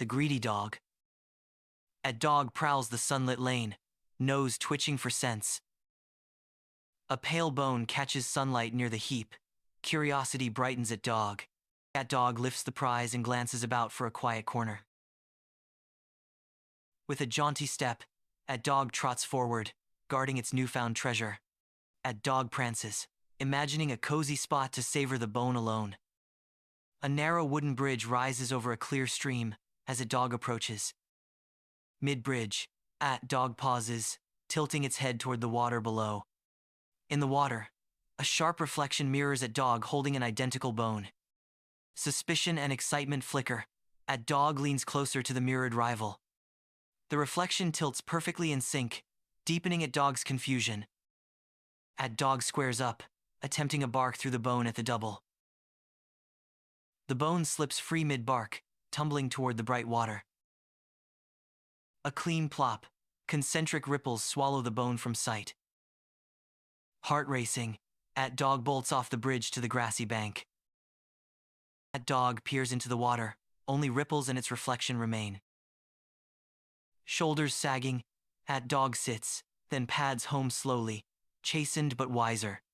the greedy dog. At dog prowls the sunlit lane, nose twitching for scents. A pale bone catches sunlight near the heap. Curiosity brightens at dog. At dog lifts the prize and glances about for a quiet corner. With a jaunty step, at dog trots forward, guarding its newfound treasure. At dog prances, imagining a cozy spot to savor the bone alone. A narrow wooden bridge rises over a clear stream as a dog approaches. Mid-bridge, at dog pauses, tilting its head toward the water below. In the water, a sharp reflection mirrors at dog holding an identical bone. Suspicion and excitement flicker. At dog leans closer to the mirrored rival. The reflection tilts perfectly in sync, deepening at dog's confusion. At dog squares up, attempting a bark through the bone at the double. The bone slips free mid-bark, tumbling toward the bright water. A clean plop, concentric ripples swallow the bone from sight. Heart racing, at dog bolts off the bridge to the grassy bank. At dog peers into the water, only ripples and its reflection remain. Shoulders sagging, at dog sits, then pads home slowly, chastened but wiser.